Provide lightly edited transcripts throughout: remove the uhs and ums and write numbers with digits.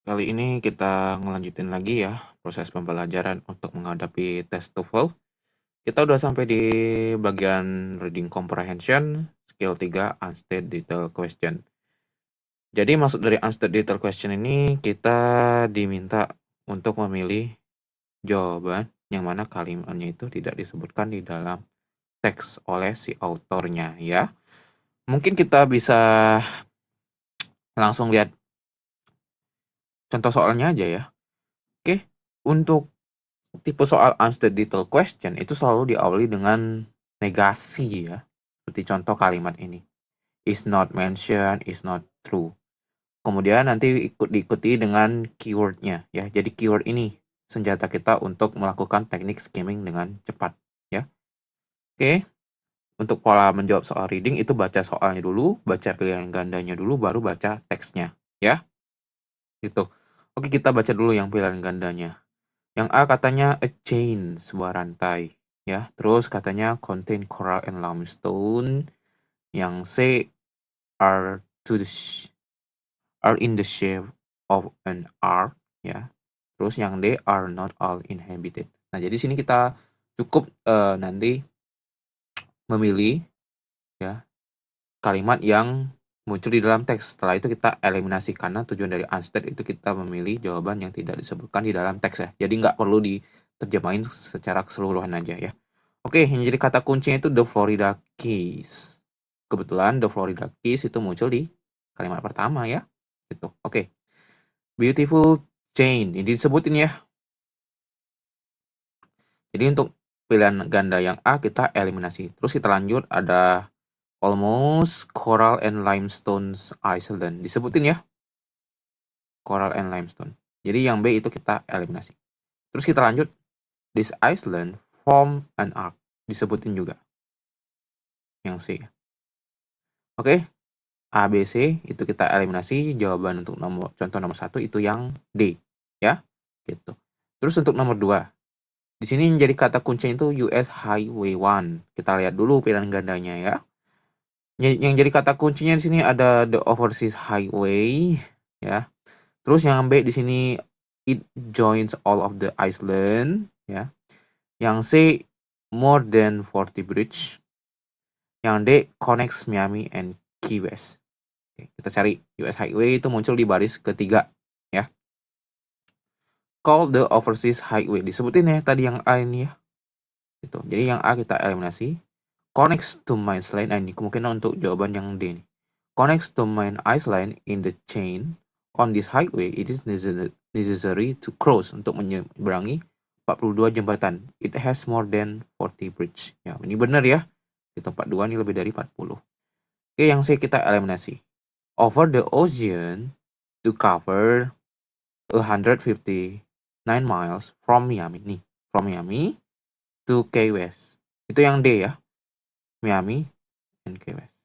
Kali ini kita ngelanjutin lagi ya proses pembelajaran untuk menghadapi tes TOEFL. Kita udah sampai di bagian reading comprehension, skill 3, unstated detail question. Jadi maksud dari unstated detail question ini kita diminta untuk memilih jawaban yang mana kalimatnya itu tidak disebutkan di dalam teks oleh si autornya ya. Mungkin kita bisa langsung lihat contoh soalnya aja ya. Oke, untuk tipe soal unstated detail question itu selalu diawali dengan negasi ya. Seperti contoh kalimat ini. Is not mentioned, is not true. Kemudian nanti diikuti dengan keywordnya ya. Jadi keyword ini senjata kita untuk melakukan teknik skimming dengan cepat ya. Oke. Untuk pola menjawab soal reading itu baca soalnya dulu, baca pilihan gandanya dulu, baru baca teksnya ya. Gitu. Oke, kita baca dulu yang pilihan gandanya. Yang A katanya a chain, sebuah rantai. Ya, terus katanya contain coral and limestone. Yang C are are in the shape of an arc. Ya, terus yang D are not all inhabited. Nah, jadi sini kita cukup nanti memilih ya kalimat yang muncul di dalam teks. Setelah itu kita eliminasi karena tujuan dari unstated itu kita memilih jawaban yang tidak disebutkan di dalam teks ya. Jadi nggak perlu diterjemahin secara keseluruhan aja ya. Oke, yang jadi kata kuncinya itu the Florida Keys. Kebetulan the Florida Keys itu muncul di kalimat pertama ya. Gitu. Oke. Beautiful chain. Ini disebutin ya. Jadi untuk pilihan ganda yang A kita eliminasi. Terus kita lanjut ada almost coral and limestones island. Disebutin ya. Coral and limestone. Jadi yang B itu kita eliminasi. Terus kita lanjut. This island form an arc. Disebutin juga. Yang C. Oke. A, B, C itu kita eliminasi. Jawaban untuk contoh nomor 1 itu yang D. Ya. Gitu. Terus untuk nomor 2. Di sini yang jadi kata kuncinya itu US Highway 1. Kita lihat dulu pilihan gandanya ya. Yang jadi kata kuncinya di sini ada the overseas highway ya. Terus yang B di sini it joins all of the island ya. Yang C more than 40 bridge. Yang D connects Miami and Key West. Oke, kita cari US Highway itu muncul di baris ketiga ya. Call the overseas highway. Disebutin ya tadi yang A ini ya. Gitu. Jadi yang A kita eliminasi. Connects to main line. Nah, ini kemungkinan untuk jawaban yang D nih. Connects to main line in the chain. On this highway, it is necessary to cross untuk menyeberangi 42 jembatan. It has more than 40 bridge. Ya, ini benar ya. Kita 42 ini lebih dari 40. Oke, yang C kita eliminasi. Over the ocean to cover 159 miles from Miami. Nih, from Miami to Key West. Itu yang D ya. Miami and Key West.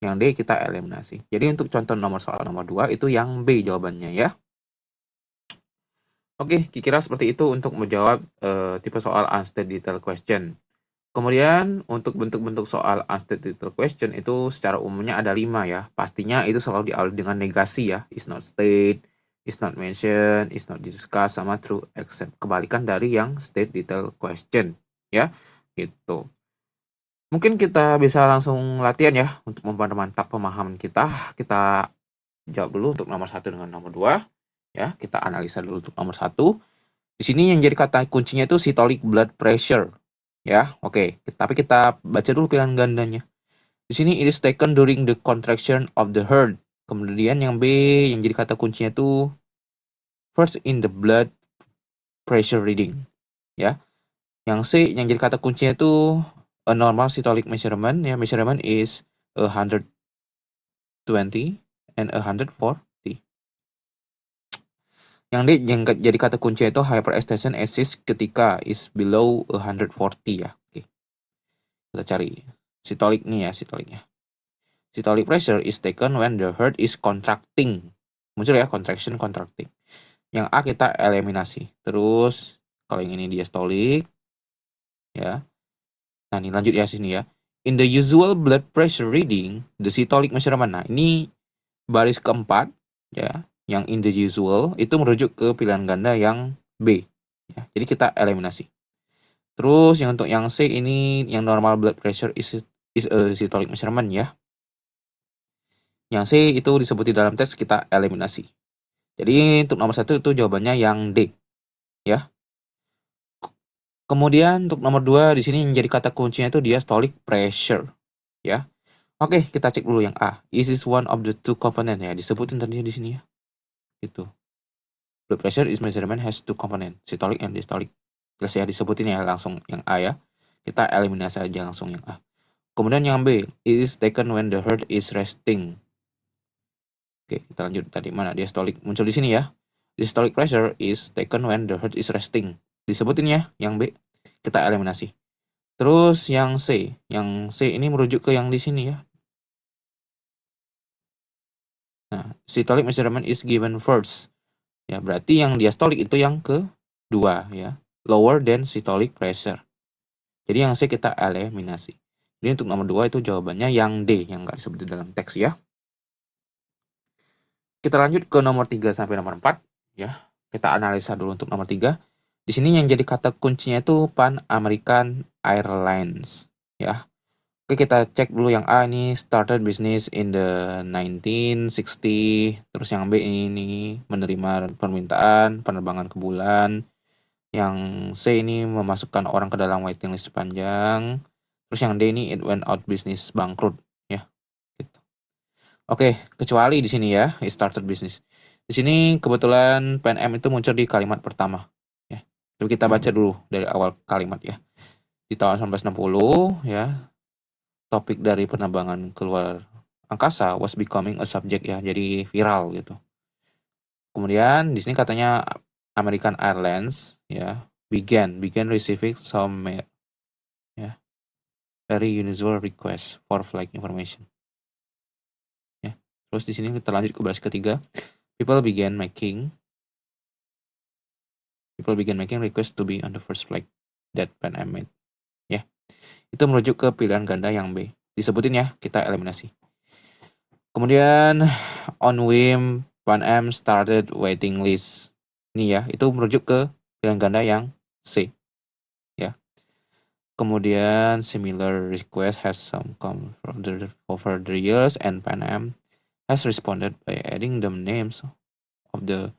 Yang D kita eliminasi. Jadi untuk contoh soal nomor 2 itu yang B jawabannya ya. Oke, kira-kira seperti itu untuk menjawab tipe soal unstated detail question. Kemudian untuk bentuk-bentuk soal unstated detail question itu secara umumnya ada 5 ya. Pastinya itu selalu diawali dengan negasi ya. Is not stated, is not mentioned, is not discussed, sama true except. Kebalikan dari yang state detail question ya. Gitu. Mungkin kita bisa langsung latihan ya untuk mempermantap pemahaman kita. Kita jawab dulu untuk nomor 1 dengan nomor 2 ya. Kita analisa dulu untuk nomor 1. Di sini yang jadi kata kuncinya itu systolic blood pressure ya. Oke, tapi kita baca dulu pilihan gandanya. Di sini it is taken during the contraction of the heart. Kemudian yang B yang jadi kata kuncinya itu first in the blood pressure reading ya. Yang C yang jadi kata kuncinya itu a normal systolic measurement ya. Measurement is 120 and 140. Yang D yang jadi kata kunci itu hyperextension axis ketika is below 140 ya. Oke. Kita cari systolic nih ya, systolicnya. Systolic pressure is taken when the heart is contracting. Muncul ya, contraction, contracting. Yang A kita eliminasi. Terus kalau yang ini diastolic ya. Nah, ini lanjut ya sini ya. In the usual blood pressure reading, the systolic measurement. Nah, ini baris keempat ya. yang in the usual, itu merujuk ke pilihan ganda yang B. Ya, jadi kita eliminasi. Terus yang untuk yang C ini, yang normal blood pressure is a systolic measurement ya. Yang C itu disebut di dalam tes, kita eliminasi. Jadi untuk nomor 1 itu jawabannya yang D. Ya. Kemudian untuk nomor 2 di sini yang jadi kata kuncinya itu diastolic pressure. Ya. Oke, kita cek dulu yang A. Is this one of the two component ya? Disebutin tadi di sini ya. Gitu. Blood pressure is measurement has two component, systolic and diastolic. Jelas ya, disebutin ya langsung yang A ya. Kita eliminasi aja langsung yang A. Kemudian yang B, it is taken when the heart is resting. Oke, kita lanjut tadi mana diastolic muncul di sini ya. Diastolic pressure is taken when the heart is resting. Disebutin ya yang B. Kita eliminasi. Terus yang C ini merujuk ke yang di sini ya. Nah, systolic measurement is given first. Ya, berarti yang diastolic itu yang kedua ya. Lower than systolic pressure. Jadi yang C kita eliminasi. Jadi untuk nomor 2 itu jawabannya yang D, yang nggak disebut di dalam teks ya. Kita lanjut ke nomor 3 sampai nomor 4 ya. Kita analisa dulu untuk nomor 3. Di sini yang jadi kata kuncinya itu Pan American Airlines ya. Oke, kita cek dulu yang A ini started business in the 1960. Terus yang B ini menerima permintaan penerbangan ke bulan. Yang C ini memasukkan orang ke dalam waiting list panjang. Terus yang D ini it went out business bangkrut ya. Gitu. Oke, kecuali di sini ya, it started business. Di sini kebetulan PNM itu muncul di kalimat pertama ya. Jadi kita baca dulu dari awal kalimat ya. Di tahun 1960 ya, topik dari penerbangan keluar angkasa was becoming a subject ya, jadi viral gitu. Kemudian di sini katanya American Airlines ya began receiving some ya very unusual request for flight information. Ya. Terus di sini kita lanjut ke baris ketiga. People began making request to be on the first flight that Pan Am made. Ya. Itu merujuk ke pilihan ganda yang B. Disebutin ya, kita eliminasi. Kemudian on whim Pan Am started waiting list. Ini ya, itu merujuk ke pilihan ganda yang C. Ya. Kemudian similar request has some come from over the years and Pan Am has responded by adding the names of the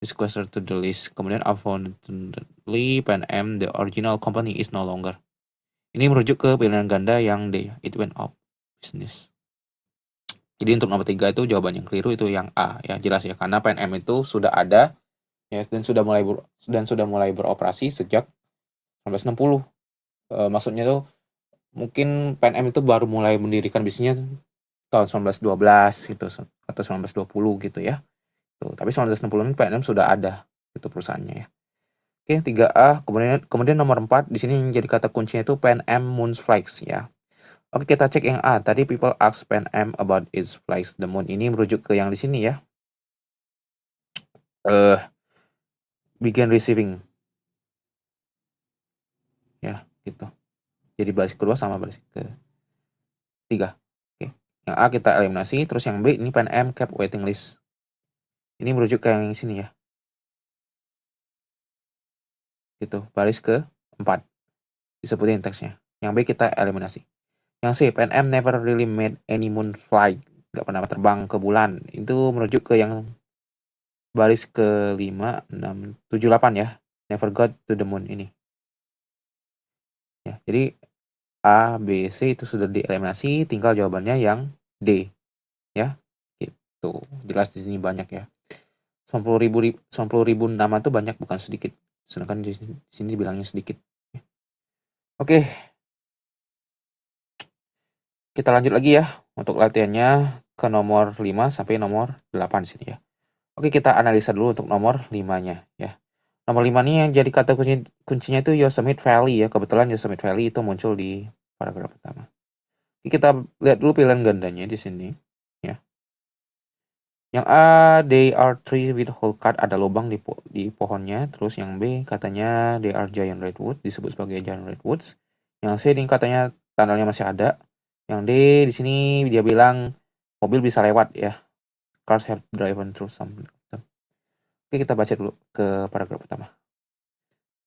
requester to the list. Kemudian unfortunately Pan Am, the original company, is no longer. Ini merujuk ke pilihan ganda yang D. It went out business. Jadi untuk nomor 3 itu jawaban yang keliru itu yang A ya, jelas ya, karena Pan Am itu sudah ada ya dan sudah mulai beroperasi sejak 1960. Maksudnya tuh mungkin Pan Am itu baru mulai mendirikan bisnisnya tahun 1912 gitu atau 1920 gitu ya. Tuh, tapi 1960 ini Pan Am sudah ada itu perusahaannya ya. Oke, 3A. Kemudian nomor 4 di sini yang jadi kata kuncinya itu Pan Am Moon Flights ya. Oke, kita cek yang A. Tadi people ask Pan Am about its flights the moon. Ini merujuk ke yang di sini ya. Begin receiving. Ya, gitu. Jadi baris kedua sama baris ketiga. Oke. Yang A kita eliminasi, terus yang B ini Pan Am kept waiting list. Ini merujuk ke yang sini ya. Gitu, baris ke-4. Disebutin teksnya. Yang B kita eliminasi. Yang C, Pan Am never really made any moon flight. Nggak pernah terbang ke bulan. Itu merujuk ke yang baris ke-5, 6, 7, 8 ya. Never got to the moon ini. Ya, jadi A, B, C itu sudah dieliminasi, tinggal jawabannya yang D. Ya, gitu. Jelas di sini banyak ya. 90.000 nama itu banyak, bukan sedikit. Sedangkan di sini bilangnya sedikit. Oke. Kita lanjut lagi ya untuk latihannya ke nomor 5 sampai nomor 8 sini ya. Oke, kita analisa dulu untuk nomor 5-nya ya. Nomor 5 nih yang jadi kata kuncinya itu Yosemite Valley ya. Kebetulan Yosemite Valley itu muncul di paragraf pertama. Oke, kita lihat dulu pilihan gandanya di sini ya. Yang A, they are trees with hole cut, ada lubang di pohonnya. Terus yang B katanya they are giant redwood, disebut sebagai giant redwoods. Yang C ini katanya tandalnya masih ada. Yang D di sini dia bilang mobil bisa lewat ya. Cars have driven through some. Oke, kita baca dulu ke paragraf pertama.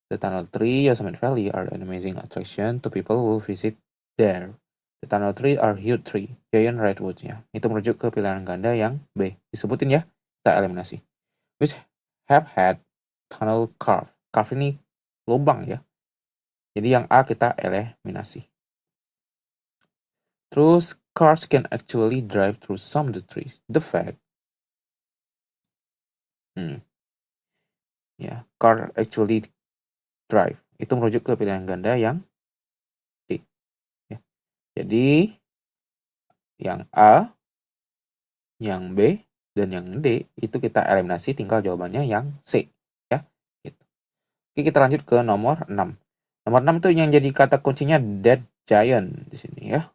The Tunnel Tree, Yosemite Valley are an amazing attraction to people who visit there. The Tunnel Tree are huge tree, giant redwoods-nya. Itu merujuk ke pilihan ganda yang B. Disebutin ya, kita eliminasi. Which have had tunnel carve. Carve ini lubang ya. Jadi yang A kita eliminasi. Terus, cars can actually drive through some of the trees. The fact, car actually drive. Itu merujuk ke pilihan ganda yang D. Ya. Jadi, yang A, yang B, dan yang D, itu kita eliminasi, tinggal jawabannya yang C. Ya. Gitu. Oke, kita lanjut ke nomor 6. Nomor 6 itu yang jadi kata kuncinya dead giant di sini ya.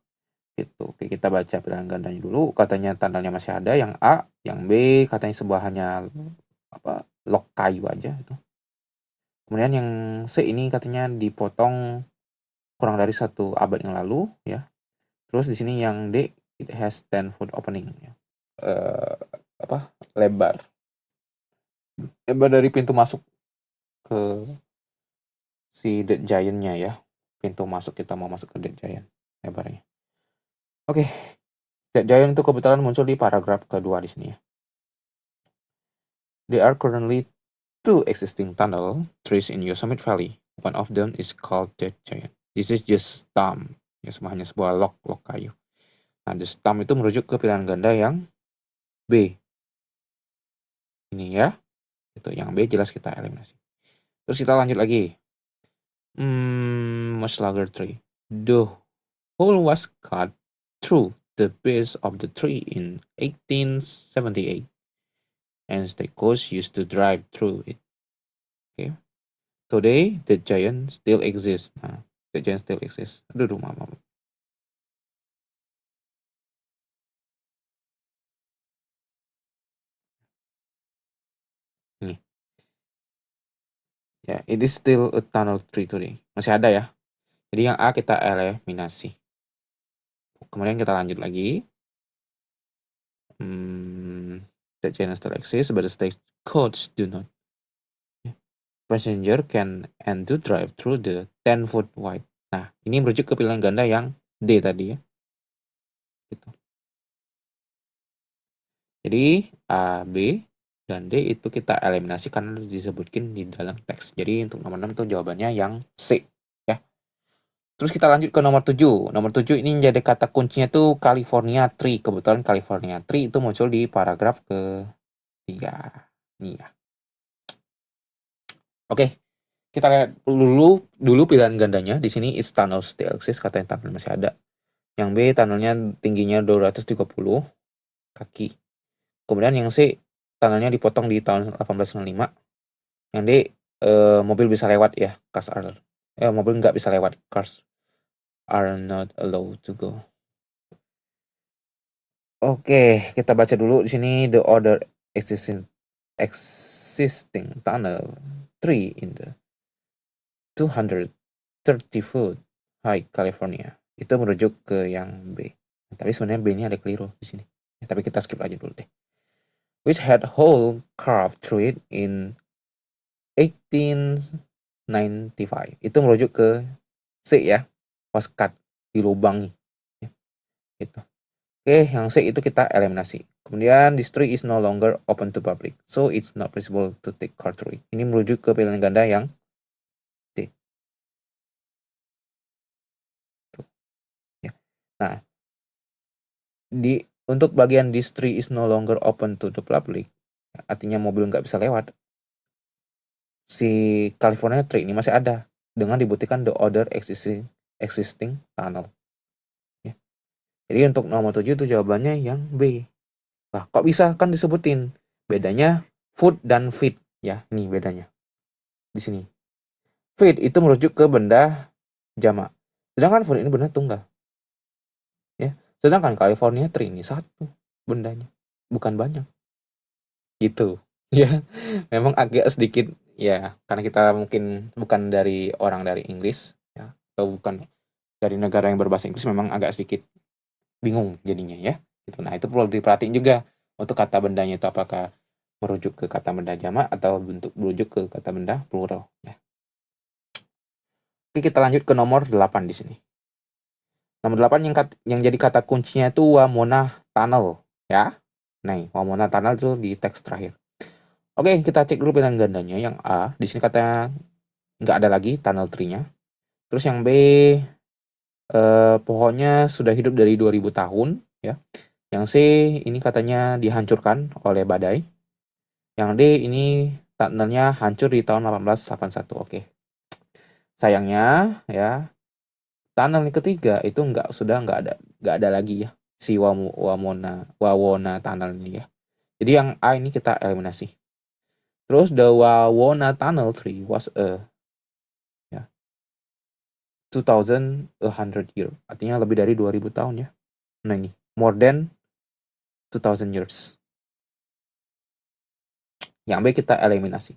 Gitu. Oke, kita baca pilihan gandanya dulu. Katanya tandanya masih ada. Yang A, yang B katanya sebuah hanya log kayu aja itu. Kemudian yang C ini katanya dipotong kurang dari 1 abad yang lalu ya. Terus di sini yang D, it has 10 foot opening ya. Lebar dari pintu masuk ke si Dead Giant-nya ya. Pintu masuk kita mau masuk ke Dead Giant lebarnya. Oke. Dead Giant itu kebetulan muncul di paragraf kedua di sini ya. There are currently 2 existing tunnel trees in Yosemite Valley. One of them is called Dead Giant. This is just stump. Ya, hanya sebuah log kayu. Nah, the stump itu merujuk ke pilihan ganda yang B. Ini ya. Itu yang B jelas kita eliminasi. Terus kita lanjut lagi. Much larger tree. The hole was cut through the base of the tree in 1878. And stagecoach used to drive through it. Okay. Today, the giant still exists. Nah, the giant still exists. Aduh, maaf. Nih. Ya, it is still a tunnel tree today. Masih ada ya. Jadi yang A kita eliminasi. Kemudian kita lanjut lagi. The giant still exists, but the stagecoach do not. Passenger can and do drive through the 10-foot wide. Nah, ini merujuk ke pilihan ganda yang D tadi ya. Gitu. Jadi A, B, dan D itu kita eliminasi karena disebutkan di dalam teks. Jadi untuk nomor 6 itu jawabannya yang C ya. Terus kita lanjut ke nomor 7. Nomor 7 ini menjadi kata kuncinya tuh California Tree. Kebetulan California Tree itu muncul di paragraf ke-3. Nih ya. Oke. Kita lihat dulu pilihan gandanya. Di sini is tunnel still exists, katanya tunnel masih ada. Yang B tunnelnya tingginya 230 kaki. Kemudian yang C tunnelnya dipotong di tahun 1895. Yang D mobil bisa lewat ya, mobil nggak bisa lewat, cars are not allowed to go. Oke, kita baca dulu di sini the other existing tunnel tree in the 230 foot high California. Itu merujuk ke yang B. Tapi sebenarnya B ini ada keliru di sini. Tapi kita skip aja dulu deh. Which had hole carved through it in 1895. Itu merujuk ke C ya. Was cut, dilubangi. Ya, gitu. Oke, yang C itu kita eliminasi. Kemudian this tree is no longer open to public, so it's not possible to take car through it. Ini merujuk ke pilihan ganda yang D. Tuh. Ya. Nah, untuk bagian this tree is no longer open to the public, artinya mobil nggak bisa lewat, si California Tree ini masih ada dengan dibuktikan the other existing tunnel. Ya. Jadi untuk nomor 7 itu jawabannya yang B. Lah, kok bisa kan disebutin? Bedanya foot dan feet ya. Nih bedanya. Di sini. Feet itu merujuk ke benda jamak. Sedangkan foot ini benda tunggal. Ya. Sedangkan California Tree ini satu bendanya, bukan banyak. Gitu. Ya. Memang agak sedikit ya, karena kita mungkin bukan dari orang dari Inggris ya, atau bukan dari negara yang berbahasa Inggris, memang agak sedikit bingung jadinya ya. Gitu. Nah, itu perlu diperhatiin juga untuk kata bendanya itu apakah merujuk ke kata benda jamak atau bentuk merujuk ke kata benda plural ya. Oke, kita lanjut ke nomor 8 di sini. Nomor 8 yang jadi kata kuncinya itu Wamona Tunnel ya. Nah, Wamona Tunnel itu di teks terakhir. Oke, kita cek dulu pilihan gandanya. Yang A, di sini katanya nggak ada lagi tunnel tree-nya. Terus yang B, pohonnya sudah hidup dari 2000 tahun ya. Yang C, ini katanya dihancurkan oleh badai. Yang D, ini tunnelnya hancur di tahun 1881. Oke. Sayangnya ya, tunnel yang ketiga itu nggak ada lagi ya si Wawona Tunnel ini ya. Jadi yang A ini kita eliminasi. Terus the Wawona Tunnel tree was a 2100 year. Artinya lebih dari 2000 tahun ya. Nah ini, more than 2000 years. Yang B kita eliminasi.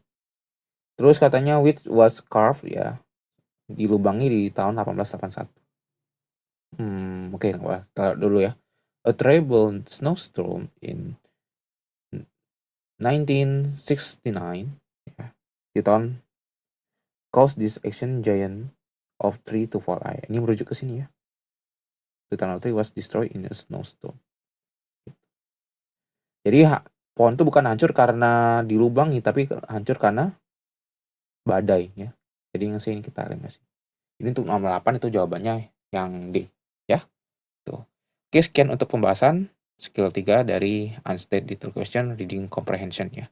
Terus katanya which was carved ya, dilubangi di tahun 1881. Oke, taruh dulu ya. A terrible snowstorm in 1969 ya, di tahun caused this ancient giant of tree to fall. Ini merujuk ke sini ya. The tunnel tree was destroyed in a snowstorm. Jadi pohon itu bukan hancur karena dilubangi, tapi hancur karena badai ya. Jadi yang C ini kita eliminasi. Ini untuk nomor 8 itu jawabannya yang D ya. Tuh. Oke, sekian untuk pembahasan skill 3 dari Unstated Detailed Question Reading Comprehension ya.